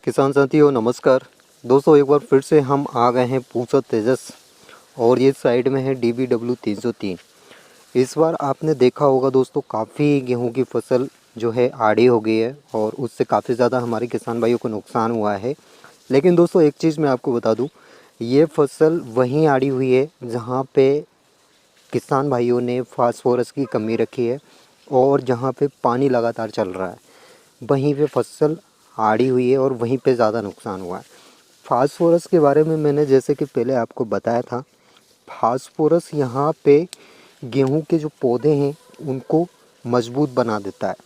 किसान साथियों नमस्कार। दोस्तों एक बार फिर से हम आ गए हैं पूसा तेजस और ये साइड में है DBW 303। इस बार आपने देखा होगा दोस्तों काफ़ी गेहूं की फसल जो है आड़ी हो गई है और उससे काफ़ी ज़्यादा हमारे किसान भाइयों को नुकसान हुआ है। लेकिन दोस्तों एक चीज़ मैं आपको बता दूं, ये फसल वहीं आड़ी हुई है जहां पे किसान भाइयों ने फास्फोरस की कमी रखी है और जहाँ पे पानी लगातार चल रहा है वहीं पे फसल आड़ी हुई है और वहीं पे ज़्यादा नुकसान हुआ है। फास्फोरस के बारे में मैंने जैसे कि पहले आपको बताया था, फास्फोरस यहाँ पे गेहूं के जो पौधे हैं उनको मजबूत बना देता है।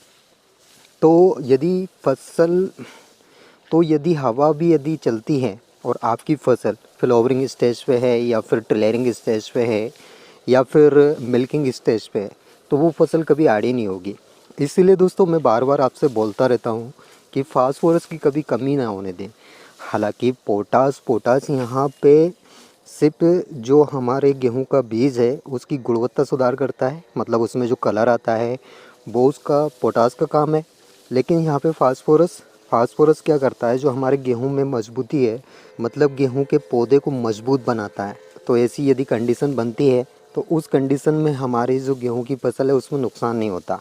तो यदि फसल यदि हवा भी यदि चलती है और आपकी फसल फ्लावरिंग स्टेज पे है या फिर टिलरिंग स्टेज पे है या फिर मिल्किंग स्टेज पे है तो वो फसल कभी आड़ी नहीं होगी। इसीलिए दोस्तों मैं बार बार आपसे बोलता रहता हूँ कि फास्फोरस की कभी कमी ना होने दें। हालांकि पोटास यहाँ पे सिर्फ जो हमारे गेहूं का बीज है उसकी गुणवत्ता सुधार करता है, मतलब उसमें जो कलर आता है वो उसका पोटास का काम है। लेकिन यहाँ पे फास्फोरस क्या करता है, जो हमारे गेहूं में मजबूती है, मतलब गेहूं के पौधे को मजबूत बनाता है। तो ऐसी यदि कंडीशन बनती है तो उस कंडीशन में हमारी जो गेहूं की फसल है उसमें नुकसान नहीं होता।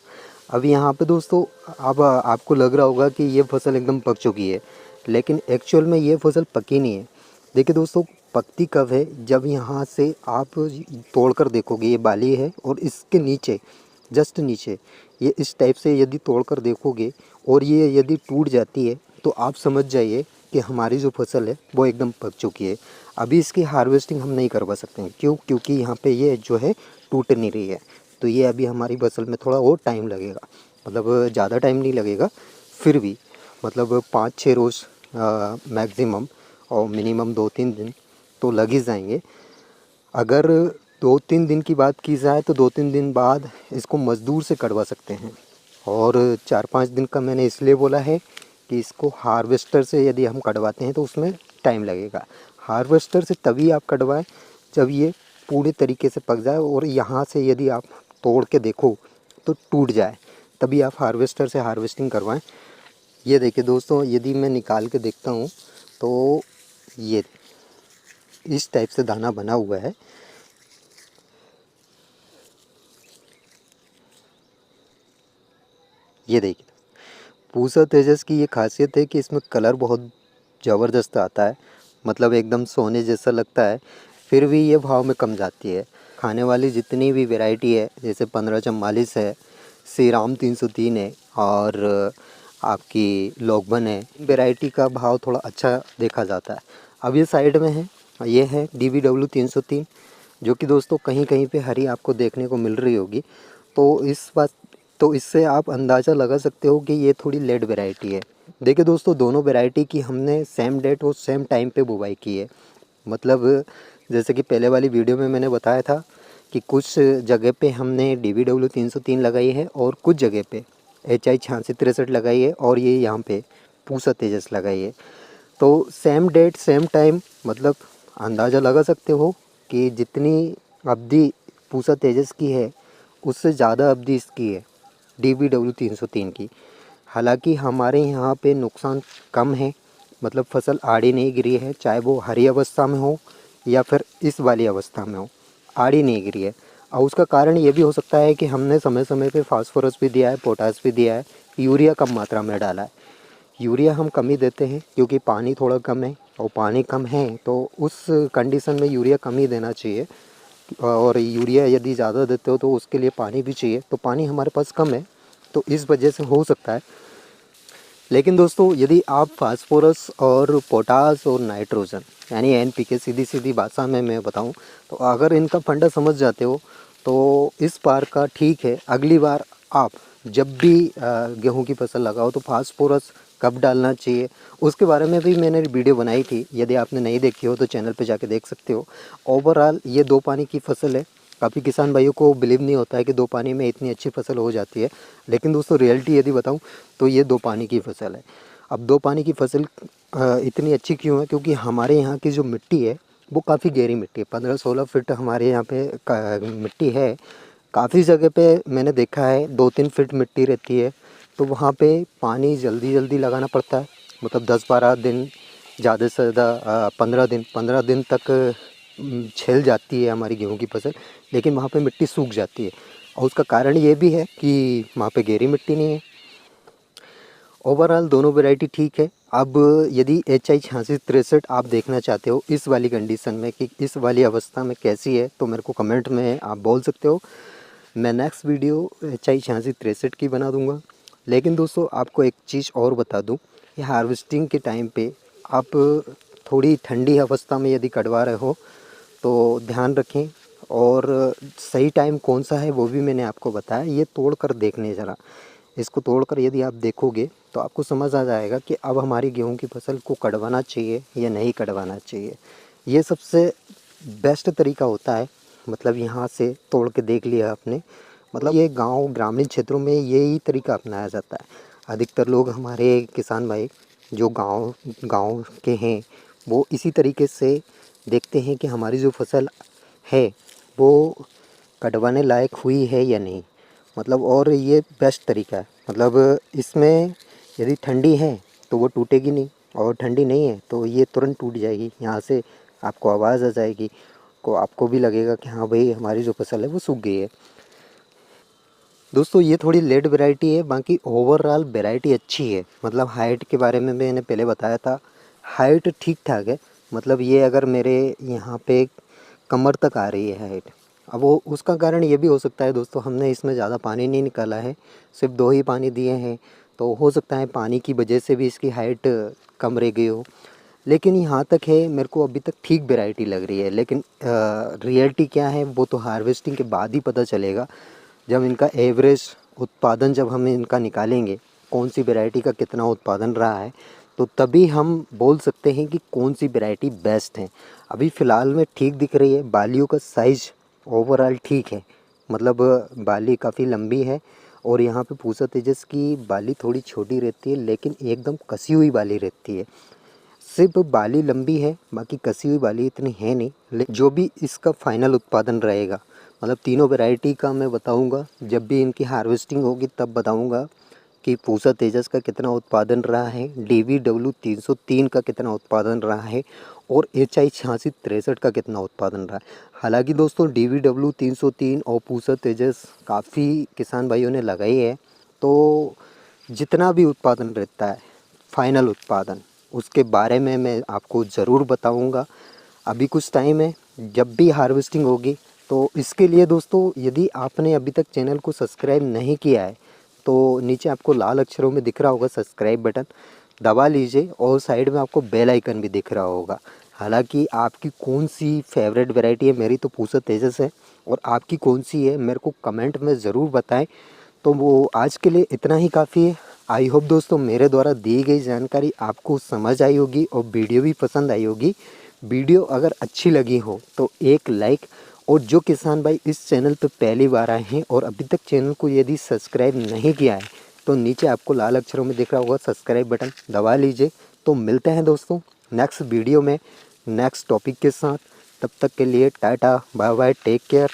अब यहाँ पे दोस्तों अब आपको लग रहा होगा कि ये फसल एकदम पक चुकी है, लेकिन एक्चुअल में ये फसल पकी नहीं है। देखिए दोस्तों पकती कब है, जब यहाँ से आप तोड़ कर देखोगे ये बाली है और इसके नीचे जस्ट नीचे ये इस टाइप से यदि तोड़ कर देखोगे और ये यदि टूट जाती है तो आप समझ जाइए कि हमारी जो फसल है वो एकदम पक चुकी है। अभी इसकी हार्वेस्टिंग हम नहीं करवा सकते हैं, क्यों? क्योंकि यहाँ पे ये जो है टूट नहीं रही है। तो ये अभी हमारी फसल में थोड़ा और टाइम लगेगा, मतलब ज़्यादा टाइम नहीं लगेगा, फिर भी मतलब 5-6 रोज़ मैक्सिमम और मिनिमम 2-3 दिन तो लग ही जाएंगे। अगर 2-3 दिन की बात की जाए तो 2-3 दिन बाद इसको मज़दूर से कटवा सकते हैं। और 4-5 दिन का मैंने इसलिए बोला है कि इसको हार्वेस्टर से यदि हम कटवाते हैं तो उसमें टाइम लगेगा। हार्वेस्टर से तभी आप कटवाएं जब ये पूरे तरीके से पक जाए और यहाँ से यदि आप तोड़ के देखो तो टूट जाए, तभी आप हार्वेस्टर से हार्वेस्टिंग करवाएं। ये देखिए दोस्तों, यदि मैं निकाल के देखता हूँ तो ये इस टाइप से दाना बना हुआ है। ये देखिए पूसा तेजस की ये खासियत है कि इसमें कलर बहुत ज़बरदस्त आता है, मतलब एकदम सोने जैसा लगता है। फिर भी ये भाव में कम जाती है। खाने वाली जितनी भी वैरायटी है, जैसे 1544 है, श्री राम 303 है और आपकी लोकबन है, वैरायटी का भाव थोड़ा अच्छा देखा जाता है। अब ये साइड में है, ये है DBW 303, जो कि दोस्तों कहीं कहीं पे हरी आपको देखने को मिल रही होगी। तो इससे आप अंदाज़ा लगा सकते हो कि ये थोड़ी लेट वैरायटी है। देखिए दोस्तों दोनों वैरायटी की हमने सेम डेट और सेम टाइम पे बुवाई की है। मतलब जैसे कि पहले वाली वीडियो में मैंने बताया था कि कुछ जगह पे हमने DBW 303 लगाई है और कुछ जगह पे HI 8663 लगाई है और ये यहाँ पे पूसा तेजस लगाई है। तो सेम डेट सेम टाइम, मतलब अंदाज़ा लगा सकते हो कि जितनी अवधि पूसा तेजस की है उससे ज़्यादा अवधि इसकी है DBW 303 की। हालांकि हमारे यहाँ पे नुकसान कम है, मतलब फसल आड़ी नहीं गिरी है, चाहे वो हरी अवस्था में हो या फिर इस वाली अवस्था में हो, आड़ी नहीं गिरी है। और उसका कारण ये भी हो सकता है कि हमने समय समय पे फास्फोरस भी दिया है, पोटास भी दिया है, यूरिया कम मात्रा में डाला है। यूरिया हम कम ही देते हैं क्योंकि पानी थोड़ा कम है और पानी कम है तो उस कंडीशन में यूरिया कम ही देना चाहिए। और यूरिया यदि ज़्यादा देते हो तो उसके लिए पानी भी चाहिए, तो पानी हमारे पास कम है तो इस वजह से हो सकता है। लेकिन दोस्तों यदि आप फास्फोरस और पोटास और नाइट्रोजन यानी NPK, सीधी सीधी भाषा में मैं बताऊं तो अगर इनका फंडा समझ जाते हो तो इस बार का ठीक है। अगली बार आप जब भी गेहूं की फसल लगाओ तो फास्फोरस कब डालना चाहिए उसके बारे में भी मैंने वीडियो बनाई थी। यदि आपने नहीं देखी हो तो चैनल पे जाके देख सकते हो। ओवरऑल ये 2 पानी की फसल है। काफ़ी किसान भाइयों को बिलीव नहीं होता है कि 2 पानी में इतनी अच्छी फसल हो जाती है, लेकिन दोस्तों रियलिटी यदि बताऊं तो ये 2 पानी की फसल है। अब 2 पानी की फसल इतनी अच्छी क्यों है? क्योंकि हमारे यहाँ की जो मिट्टी है वो काफ़ी गहरी मिट्टी है, 15-16 फीट हमारे यहाँ पे मिट्टी है। काफ़ी जगह पे मैंने देखा है 2-3 फीट मिट्टी रहती है, तो वहाँ पे पानी जल्दी जल्दी लगाना पड़ता है मतलब 10-12 दिन, ज़्यादा से ज़्यादा 15 दिन तक झेल जाती है हमारी गेहूं की फसल, लेकिन वहाँ पे मिट्टी सूख जाती है। और उसका कारण ये भी है कि वहाँ पे गहरी मिट्टी नहीं है। ओवरऑल दोनों वैरायटी ठीक है। अब यदि HI 8663 आप देखना चाहते हो इस वाली कंडीशन में कि इस वाली अवस्था में कैसी है, तो मेरे को कमेंट में आप बोल सकते हो। मैं नेक्स्ट वीडियो HI 8663 की बना दूंगा। लेकिन दोस्तों आपको एक चीज़ और बता दूं, ये हार्वेस्टिंग के टाइम पे आप थोड़ी ठंडी अवस्था में यदि कटवा रहे हो तो ध्यान रखें। और सही टाइम कौन सा है वो भी मैंने आपको बताया। ये तोड़ कर देखने ज़रा, इसको तोड़कर यदि आप देखोगे तो आपको समझ आ जाएगा कि अब हमारी गेहूं की फसल को कटवाना चाहिए या नहीं कटवाना चाहिए। ये सबसे बेस्ट तरीका होता है। मतलब यहाँ से तोड़ के देख लिया आपने, मतलब ये गांव ग्रामीण क्षेत्रों में यही तरीका अपनाया जाता है। अधिकतर लोग हमारे किसान भाई जो गांव गांव के हैं वो इसी तरीके से देखते हैं कि हमारी जो फसल है वो कटवाने लायक हुई है या नहीं। मतलब और ये बेस्ट तरीका है। मतलब इसमें यदि ठंडी है तो वो टूटेगी नहीं, और ठंडी नहीं है तो ये तुरंत टूट जाएगी। यहाँ से आपको आवाज़ आ जाएगी, को आपको भी लगेगा कि हाँ भाई हमारी जो फसल है वो सूख गई है। दोस्तों ये थोड़ी लेट वैरायटी है, बाकी ओवरऑल वैरायटी अच्छी है। मतलब हाइट के बारे में मैंने पहले बताया था, हाइट ठीक ठाक है। मतलब ये अगर मेरे यहाँ पे कमर तक आ रही है हाइट। अब वो उसका कारण ये भी हो सकता है दोस्तों, हमने इसमें ज़्यादा पानी नहीं निकाला है, सिर्फ 2 ही पानी दिए हैं, तो हो सकता है पानी की वजह से भी इसकी हाइट कम रह गई हो। लेकिन यहाँ तक है, मेरे को अभी तक ठीक वैरायटी लग रही है। लेकिन रियलिटी क्या है वो तो हार्वेस्टिंग के बाद ही पता चलेगा। जब इनका एवरेज उत्पादन जब हम इनका निकालेंगे, कौन सी वैरायटी का कितना उत्पादन रहा है, तो तभी हम बोल सकते हैं कि कौन सी वैरायटी बेस्ट है। अभी फ़िलहाल में ठीक दिख रही है, बालियों का साइज़ ओवरऑल ठीक है। मतलब बाली काफ़ी लंबी है, और यहाँ पे पूसा तेजस की बाली थोड़ी छोटी रहती है, लेकिन एकदम कसी हुई बाली रहती है। सिर्फ बाली लंबी है, बाकी कसी हुई बाली इतनी है नहीं। लेकिन जो भी इसका फाइनल उत्पादन रहेगा, मतलब तीनों वैरायटी का मैं बताऊंगा, जब भी इनकी हार्वेस्टिंग होगी तब बताऊंगा कि पूसा तेजस का कितना उत्पादन रहा है, DVW 303 का कितना उत्पादन रहा है, और HI 8663 का कितना उत्पादन रहा है। हालांकि दोस्तों DVW 303 और पूसा तेजस काफ़ी किसान भाइयों ने लगाई है, तो जितना भी उत्पादन रहता है फाइनल उत्पादन, उसके बारे में मैं आपको ज़रूर बताऊंगा। अभी कुछ टाइम है, जब भी हार्वेस्टिंग होगी। तो इसके लिए दोस्तों यदि आपने अभी तक चैनल को सब्सक्राइब नहीं किया है तो नीचे आपको लाल अक्षरों में दिख रहा होगा सब्सक्राइब बटन, दबा लीजिए, और साइड में आपको बेल आइकन भी दिख रहा होगा। हालांकि आपकी कौन सी फेवरेट वैरायटी है, मेरी तो पूसा तेजस है, और आपकी कौन सी है मेरे को कमेंट में ज़रूर बताएं। तो वो आज के लिए इतना ही काफ़ी है। आई होप दोस्तों मेरे द्वारा दी गई जानकारी आपको समझ आई होगी और वीडियो भी पसंद आई होगी। वीडियो अगर अच्छी लगी हो तो एक लाइक, और जो किसान भाई इस चैनल पर पहली बार आए हैं और अभी तक चैनल को यदि सब्सक्राइब नहीं किया है तो नीचे आपको लाल अक्षरों में दिख रहा होगा सब्सक्राइब बटन, दबा लीजिए। तो मिलते हैं दोस्तों नेक्स्ट वीडियो में नेक्स्ट टॉपिक के साथ। तब तक के लिए टाटा बाय बाय, टेक केयर।